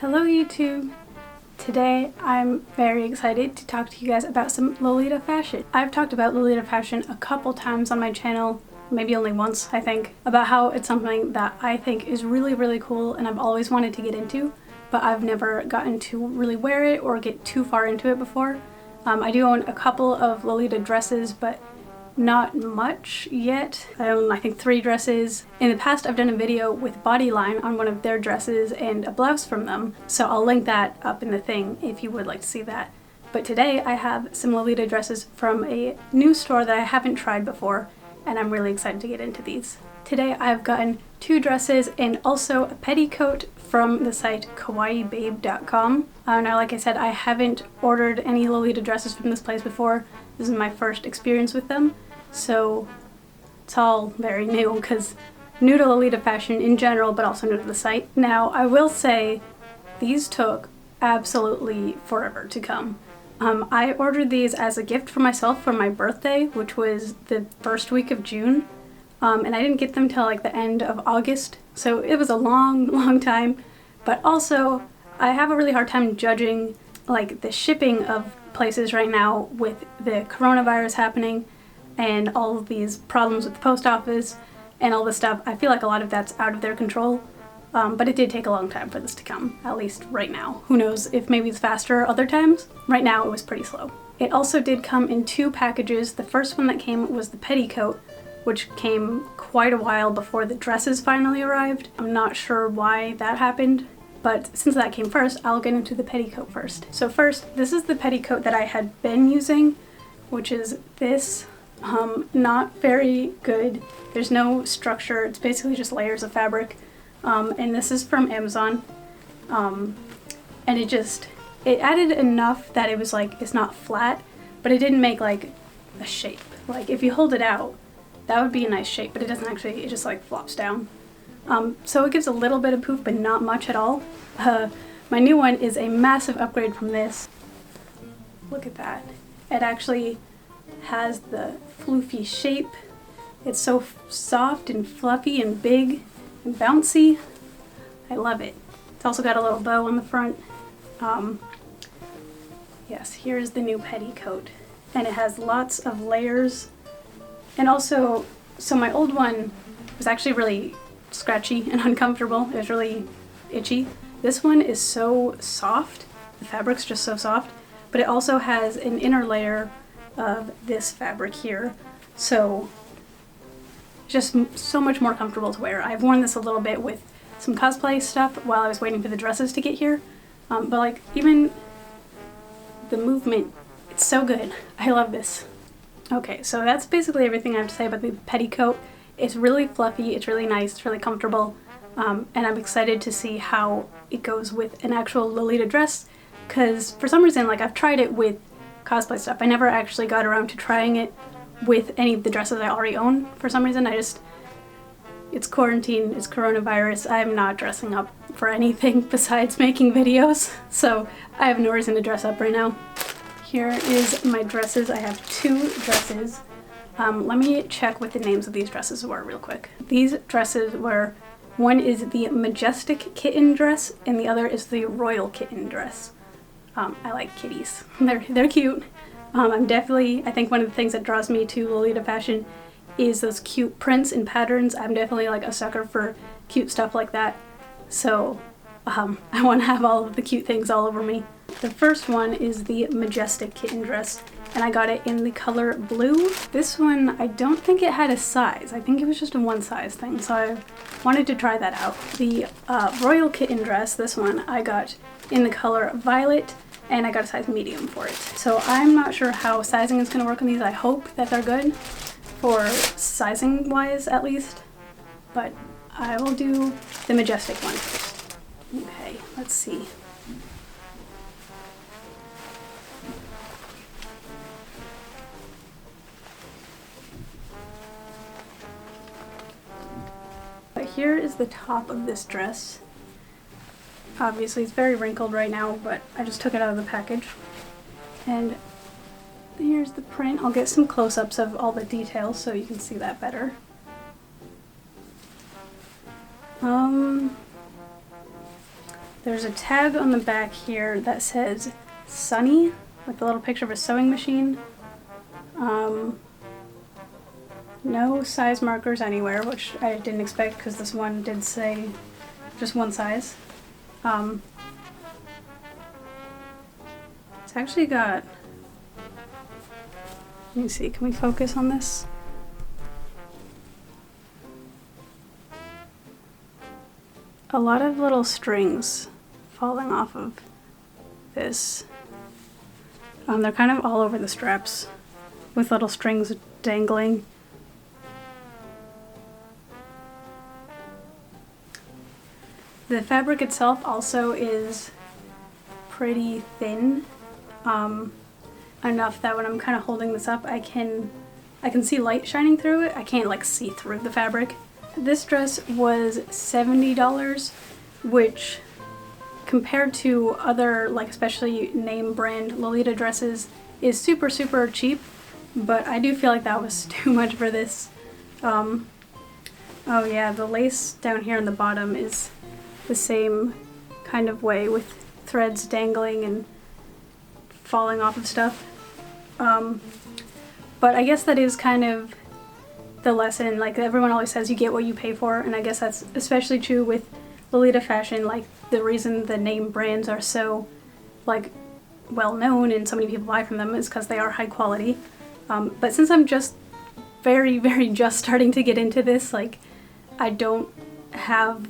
Hello YouTube! Today I'm very excited to talk to you guys about some Lolita fashion. I've talked about Lolita fashion a couple times on my channel, maybe only once I think, about how it's something that I think is really cool and I've always wanted to get into, but I've never gotten to really wear it or get too far into it before. I do own a couple of Lolita dresses, but not much yet. I own I think 3 dresses. In the past I've done a video with Bodyline on one of their dresses and a blouse from them, so I'll link that up in the thing if you would like to see that. But today I have some Lolita dresses from a new store that I haven't tried before, and I'm really excited to get into these. Today I've gotten 2 dresses and also a petticoat from the site kawaiibabe.com. Now like I said, I haven't ordered any Lolita dresses from this place before. This is my first experience with them, so it's all very new because new to Lolita fashion in general, but also new to the site. Now I will say these took absolutely forever to come. I ordered these as a gift for myself for my birthday, which was the first week of June, and I didn't get them till like the end of August, so it was a long time. But also I have a really hard time judging like the shipping of places right now with the coronavirus happening and all of these problems with the post office and all this stuff. I feel like a lot of that's out of their control, but it did take a long time for this to come, at least right now. Who knows if maybe it's faster other times. Right now it was pretty slow. It also did come in 2 packages. The first one that came was the petticoat, which came quite a while before the dresses finally arrived. I'm not sure why that happened, but since that came first, I'll get into the petticoat first. So first, this is the petticoat that I had been using, which is this. Not very good. There's no structure. It's basically just layers of fabric. And this is from Amazon. And it added enough that it was like, it's not flat, but it didn't make like a shape. Like if you hold it out, that would be a nice shape, but it doesn't actually, it just like flops down. So it gives a little bit of poof, but not much at all. My new one is a massive upgrade from this. Look at that. It actually has the floofy shape. It's so soft and fluffy and big and bouncy. I love it. It's also got a little bow on the front. Yes, here's the new petticoat. And it has lots of layers. And also, so my old one was actually really scratchy and uncomfortable. It was really itchy. This one is so soft. The fabric's just so soft, but it also has an inner layer of this fabric here, so just so much more comfortable to wear. I've worn this a little bit with some cosplay stuff while I was waiting for the dresses to get here, but like even the movement, it's so good. I love this. Okay, so that's basically everything I have to say about the petticoat. It's really fluffy, it's really nice, it's really comfortable, and I'm excited to see how it goes with an actual Lolita dress, because for some reason, like I've tried it with cosplay stuff. I never actually got around to trying it with any of the dresses I already own. For some reason, it's quarantine, it's coronavirus, I'm not dressing up for anything besides making videos, so I have no reason to dress up right now. Here is my dresses. I have 2 dresses. Let me check what the names of these dresses were real quick. These dresses were, one is the Majestic Kitten dress and the other is the Royal Kitten dress. I like kitties. They're cute. I think one of the things that draws me to Lolita fashion is those cute prints and patterns. I'm definitely like a sucker for cute stuff like that. So I want to have all of the cute things all over me. The first one is the Majestic Kitten dress, and I got it in the color blue. This one, I don't think it had a size. I think it was just a 1 size thing, so I wanted to try that out. The Royal Kitten dress, this one, I got in the color violet, and I got a size medium for it. So I'm not sure how sizing is going to work on these. I hope that they're good for sizing wise at least, but I will do the Majestic one first. Okay, let's see. But here is the top of this dress. Obviously it's very wrinkled right now, but I just took it out of the package. And here's the print. I'll get some close-ups of all the details so you can see that better. There's a tag on the back here that says Sunny with a little picture of a sewing machine. No size markers anywhere, which I didn't expect because this one did say just one size. It's actually got, let me see, can we focus on this? A lot of little strings falling off of this. They're kind of all over the straps with little strings dangling. The fabric itself also is pretty thin, enough that when I'm kind of holding this up, I can see light shining through it. I can't like see through the fabric. This dress was $70, which compared to other, like especially name brand Lolita dresses, is super, super cheap, but I do feel like that was too much for this. Oh yeah, the lace down here on the bottom is the same kind of way with threads dangling and falling off of stuff. But I guess that is kind of the lesson. Like everyone always says, you get what you pay for, and I guess that's especially true with Lolita fashion. Like the reason the name brands are so like well known and so many people buy from them is because they are high quality. But since I'm just very, very just starting to get into this, like I don't have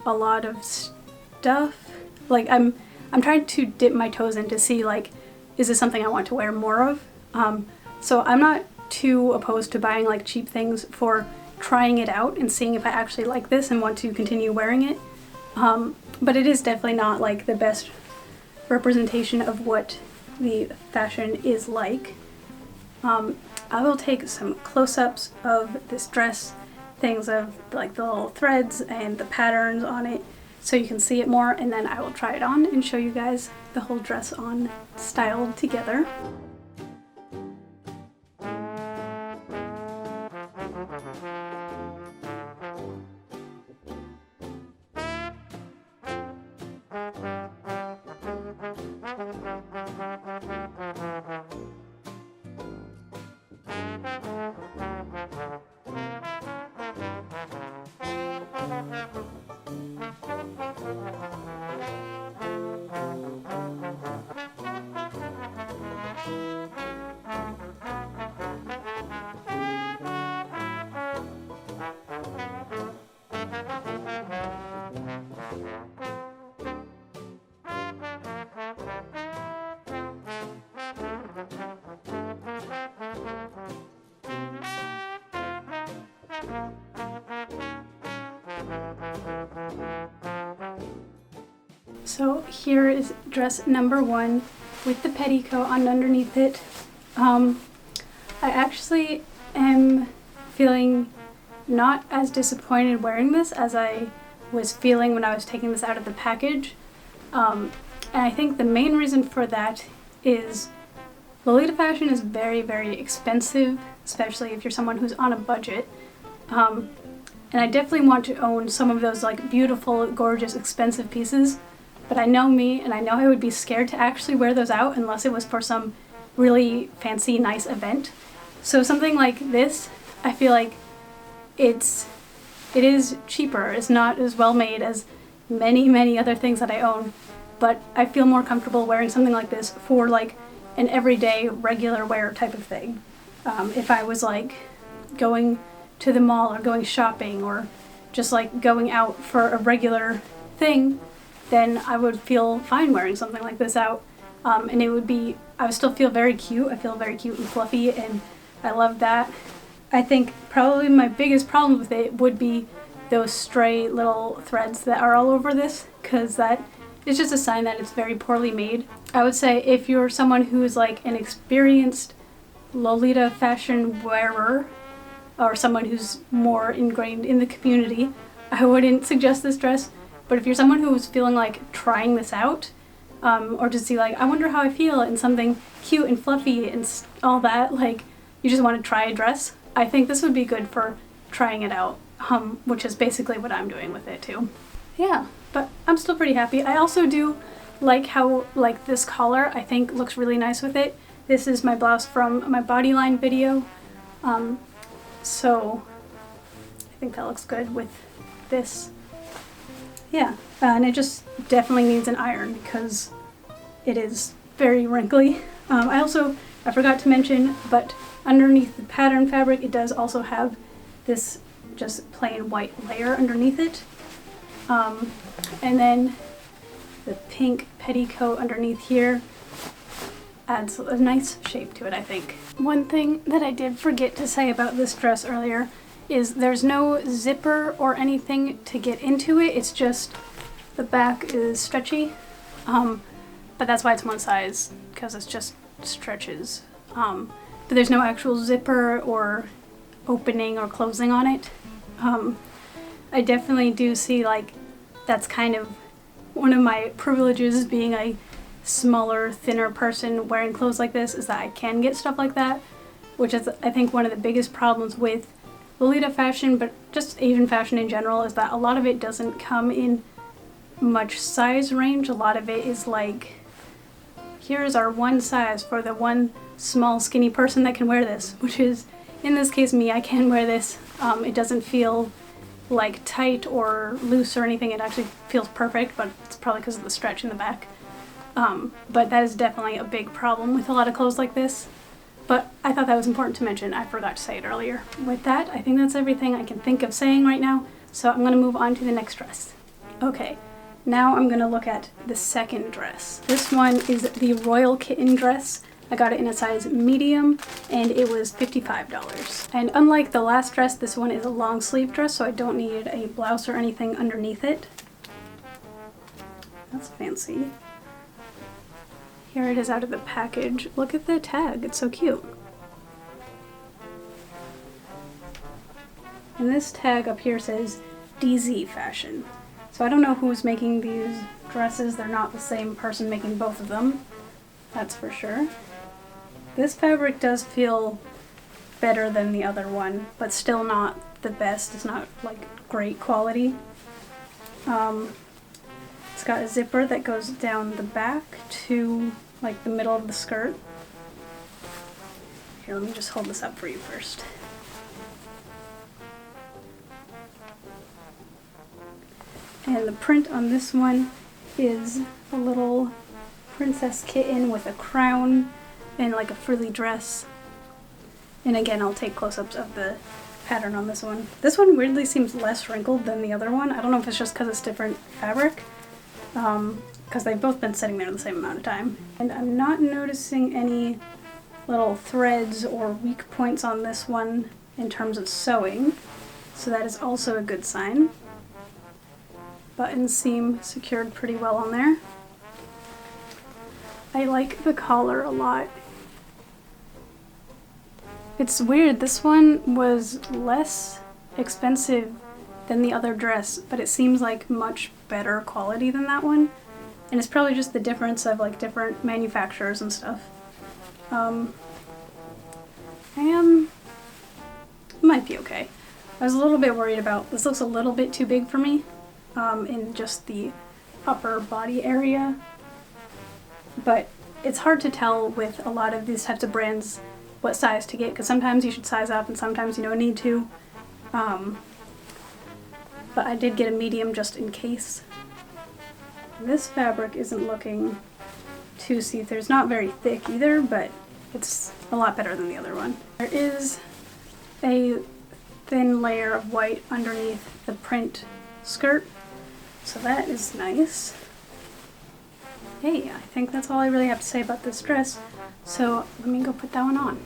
a lot of stuff. Like I'm trying to dip my toes in to see like, is this something I want to wear more of? So I'm not too opposed to buying like cheap things for trying it out and seeing if I actually like this and want to continue wearing it. But it is definitely not like the best representation of what the fashion is like. I will take some close-ups of this dress, things of like the little threads and the patterns on it so you can see it more, and then I will try it on and show you guys the whole dress on styled together. So here is dress number 1 with the petticoat on underneath it. I actually am feeling not as disappointed wearing this as I was feeling when I was taking this out of the package. And I think the main reason for that is Lolita fashion is very, very expensive, especially if you're someone who's on a budget. And I definitely want to own some of those like beautiful, gorgeous, expensive pieces. But I know me, and I know I would be scared to actually wear those out unless it was for some really fancy, nice event. So something like this, I feel like it is cheaper. It's not as well made as many, many other things that I own. But I feel more comfortable wearing something like this for like an everyday, regular wear type of thing. If I was like going to the mall or going shopping or just like going out for a regular thing, then I would feel fine wearing something like this out. And I would still feel very cute. I feel very cute and fluffy, and I love that. I think probably my biggest problem with it would be those stray little threads that are all over this, because that is just a sign that it's very poorly made. I would say if you're someone who's like an experienced Lolita fashion wearer, or someone who's more ingrained in the community, I wouldn't suggest this dress. But if you're someone who was feeling like trying this out, or to see like, I wonder how I feel in something cute and fluffy and all that, like you just want to try a dress, I think this would be good for trying it out, which is basically what I'm doing with it too. Yeah, but I'm still pretty happy. I also do like how like this collar I think looks really nice with it. This is my blouse from my bodyline video, so I think that looks good with this. Yeah, and it just definitely needs an iron because it is very wrinkly. I forgot to mention, but underneath the pattern fabric it does also have this just plain white layer underneath it. And then the pink petticoat underneath here adds a nice shape to it, I think. One thing that I did forget to say about this dress earlier is there's no zipper or anything to get into it. It's just the back is stretchy, but that's why it's one size, because it's just stretches. But there's no actual zipper or opening or closing on it. I definitely do see like that's kind of one of my privileges being a smaller, thinner person wearing clothes like this, is that I can get stuff like that, which is I think one of the biggest problems with Lolita fashion, but just Asian fashion in general, is that a lot of it doesn't come in much size range. A lot of it is like, here's our one size for the one small skinny person that can wear this, which is in this case me. I can wear this. It doesn't feel like tight or loose or anything. It actually feels perfect, but it's probably because of the stretch in the back. But that is definitely a big problem with a lot of clothes like this. But I thought that was important to mention. I forgot to say it earlier. With that, I think that's everything I can think of saying right now, so I'm going to move on to the next dress. Okay, now I'm going to look at the second dress. This one is the Royal Kitten dress. I got it in a size medium, and it was $55. And unlike the last dress, this one is a long sleeve dress, so I don't need a blouse or anything underneath it. That's fancy. Here it is out of the package. Look at the tag, it's so cute. And this tag up here says DZ Fashion. So I don't know who's making these dresses. They're not the same person making both of them, that's for sure. This fabric does feel better than the other one, but still not the best. It's not like great quality. It's got a zipper that goes down the back to like the middle of the skirt. Here, let me just hold this up for you first. And the print on this one is a little princess kitten with a crown and like a frilly dress. And again, I'll take close-ups of the pattern on this one. This one weirdly seems less wrinkled than the other one. I don't know if it's just because it's different fabric, because they've both been sitting there the same amount of time. And I'm not noticing any little threads or weak points on this one in terms of sewing, so that is also a good sign. Buttons seem secured pretty well on there. I like the collar a lot. It's weird, this one was less expensive than the other dress, but it seems like much better quality than that one. And it's probably just the difference of like different manufacturers and stuff. Might be okay. I was a little bit worried about, this looks a little bit too big for me in just the upper body area. But it's hard to tell with a lot of these types of brands what size to get, because sometimes you should size up and sometimes you don't need to. But I did get a medium just in case. This fabric isn't looking too see-through. It's not very thick either, but it's a lot better than the other one. There is a thin layer of white underneath the print skirt, so that is nice. Hey, I think that's all I really have to say about this dress, so let me go put that one on.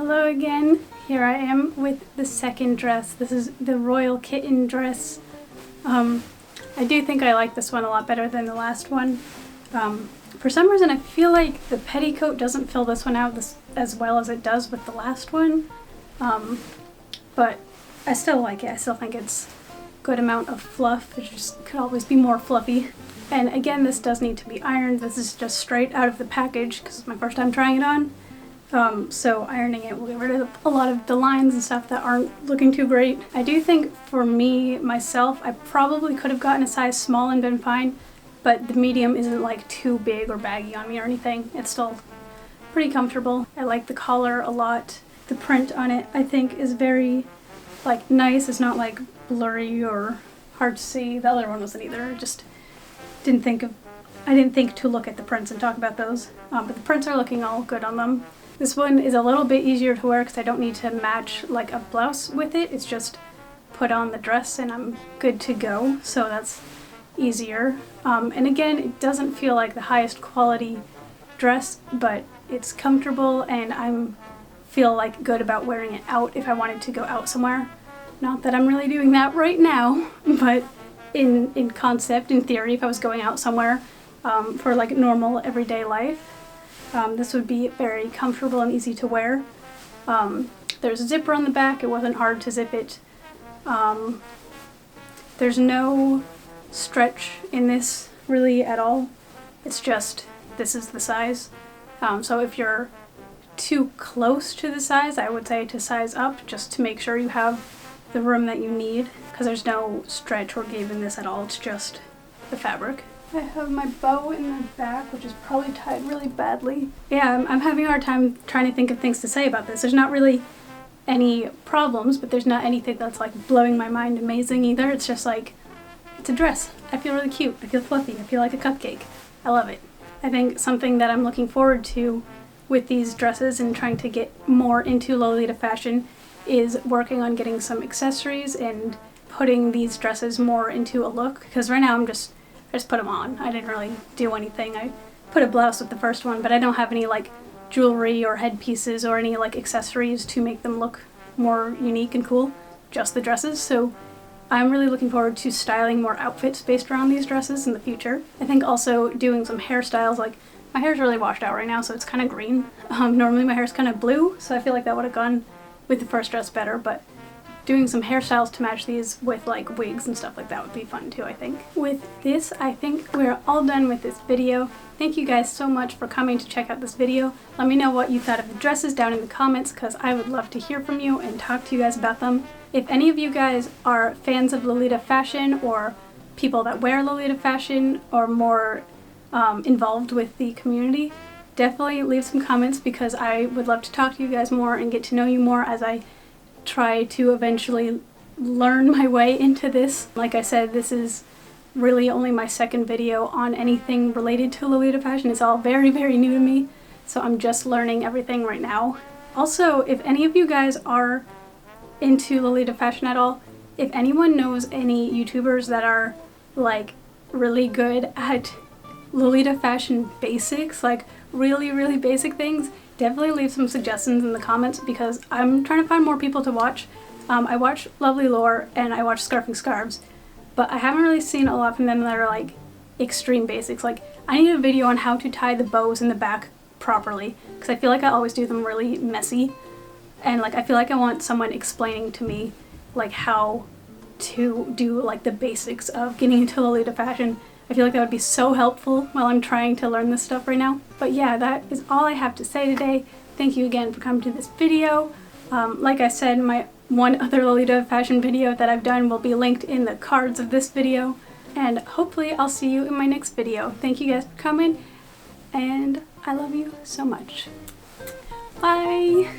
Hello again. Here I am with the second dress. This is the Royal Kitten dress. I do think I like this one a lot better than the last one. For some reason I feel like the petticoat doesn't fill this one out as well as it does with the last one. But I still like it. I still think it's a good amount of fluff. It just could always be more fluffy. And again, this does need to be ironed. This is just straight out of the package because it's my first time trying it on. So ironing it will get rid of a lot of the lines and stuff that aren't looking too great. I do think for me, myself, I probably could have gotten a size small and been fine, but the medium isn't like too big or baggy on me or anything. It's still pretty comfortable. I like the collar a lot. The print on it I think is very like nice. It's not like blurry or hard to see. The other one wasn't either. I just didn't think to look at the prints and talk about those. But the prints are looking all good on them. This one is a little bit easier to wear because I don't need to match like a blouse with it. It's just put on the dress and I'm good to go. So that's easier. And again, it doesn't feel like the highest quality dress, but it's comfortable and I feel like good about wearing it out if I wanted to go out somewhere. Not that I'm really doing that right now, but in concept, in theory, if I was going out somewhere for like normal everyday life, this would be very comfortable and easy to wear. There's a zipper on the back. It wasn't hard to zip it. There's no stretch in this really at all. It's just this is the size. So if you're too close to the size, I would say to size up just to make sure you have the room that you need, because there's no stretch or give in this at all. It's just the fabric. I have my bow in the back, which is probably tied really badly. Yeah, I'm having a hard time trying to think of things to say about this. There's not really any problems, but there's not anything that's like blowing my mind amazing either. It's just like, it's a dress. I feel really cute. I feel fluffy. I feel like a cupcake. I love it. I think something that I'm looking forward to with these dresses and trying to get more into Lolita fashion is working on getting some accessories and putting these dresses more into a look, because right now I just put them on. I didn't really do anything. I put a blouse with the first one, but I don't have any like jewelry or headpieces or any like accessories to make them look more unique and cool, just the dresses. So I'm really looking forward to styling more outfits based around these dresses in the future. I think also doing some hairstyles, like my hair's really washed out right now, so it's kind of green. Normally my hair's kind of blue, so I feel like that would have gone with the first dress better, but doing some hairstyles to match these with like wigs and stuff like that would be fun too, I think. With this, I think we're all done with this video. Thank you guys so much for coming to check out this video. Let me know what you thought of the dresses down in the comments, because I would love to hear from you and talk to you guys about them. If any of you guys are fans of Lolita fashion or people that wear Lolita fashion or more involved with the community, definitely leave some comments, because I would love to talk to you guys more and get to know you more as I try to eventually learn my way into this. Like I said, this is really only my second video on anything related to Lolita fashion. It's all very, very new to me, so I'm just learning everything right now. Also, if any of you guys are into Lolita fashion at all, if anyone knows any YouTubers that are like really good at Lolita fashion basics, like really, really basic things, definitely leave some suggestions in the comments, because I'm trying to find more people to watch. I watch Lovely Lore and I watch Scarfing Scarves, but I haven't really seen a lot from them that are like extreme basics. Like, I need a video on how to tie the bows in the back properly, because I feel like I always do them really messy, and like I feel like I want someone explaining to me like how to do like the basics of getting into Lolita fashion. I feel like that would be so helpful while I'm trying to learn this stuff right now. But yeah, that is all I have to say today. Thank you again for coming to this video. Like I said, my one other Lolita fashion video that I've done will be linked in the cards of this video. And hopefully I'll see you in my next video. Thank you guys for coming, and I love you so much. Bye!